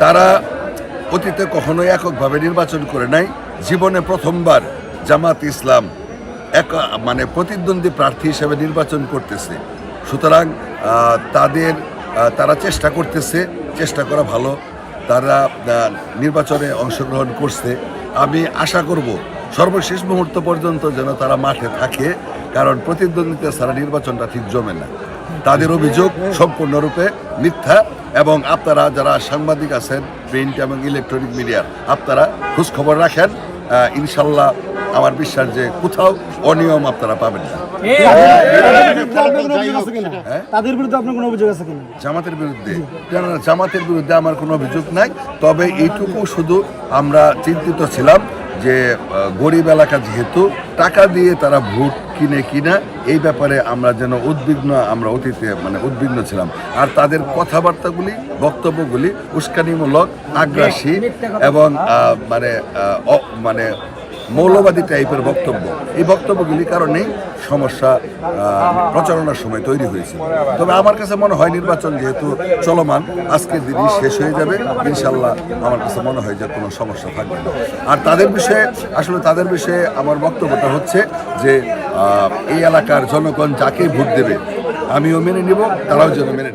তারা অতীতে কখনোই এককভাবে নির্বাচন করে নাই। জীবনে প্রথমবার জামাত ইসলাম মানে প্রতিদ্বন্দ্বী প্রার্থী হিসেবে নির্বাচন করতেছে। সুতরাং তারা চেষ্টা করতেছে, চেষ্টা করা ভালো। তারা নির্বাচনে অংশগ্রহণ করছে। আমি আশা করব সর্বশেষ মুহূর্ত পর্যন্ত যেন তারা মাঠে থাকে, কারণ প্রতিদ্বন্দ্বিতা ছাড়া নির্বাচনটা ঠিক জমে না। তাদের অভিযোগ সম্পূর্ণরূপে মিথ্যা, এবং আপনারা যারা সাংবাদিক আছেন, প্রিন্ট এবং ইলেকট্রনিক মিডিয়ার, আপনারা খোঁজখবর রাখেন। ইনশাল্লাহ আমার বিশ্বাস যে কোথাও অনিয়ম আপনারা পাবেন না। তাদের বিরুদ্ধে আপনার কোনো অভিযোগ আছে কিনা? জামাতের বিরুদ্ধে? জামাতের বিরুদ্ধে আমার কোনো অভিযোগ নাই। তবে এইটুকু শুধু আমরা চিন্তিত ছিলাম যে গরিব এলাকা যেহেতু টাকা দিয়ে তারা ভোট কিনা এই ব্যাপারে আমরা যেন আমরা অতীতে উদ্বিগ্ন ছিলাম। আর তাদের কথাবার্তাগুলি, বক্তব্যগুলি উস্কানিমূলক, আগ্রাসী এবং মৌলবাদী টাইপের বক্তব্য। এই বক্তব্যগুলির কারণেই সমস্যা প্রচারণার সময় তৈরি হয়েছে। তবে আমার কাছে মনে হয় নির্বাচন যেহেতু চলমান, আজকের দিনই শেষ হয়ে যাবে ইনশাল্লাহ। আমার কাছে মনে হয় যে কোনো সমস্যা থাকবে না। আর তাদের বিষয়ে আমার বক্তব্যটা হচ্ছে যে এই এলাকার জনগণ যাকে ভোট দেবে আমিও মেনে নিব, তারাও যেন মেনে নেবে।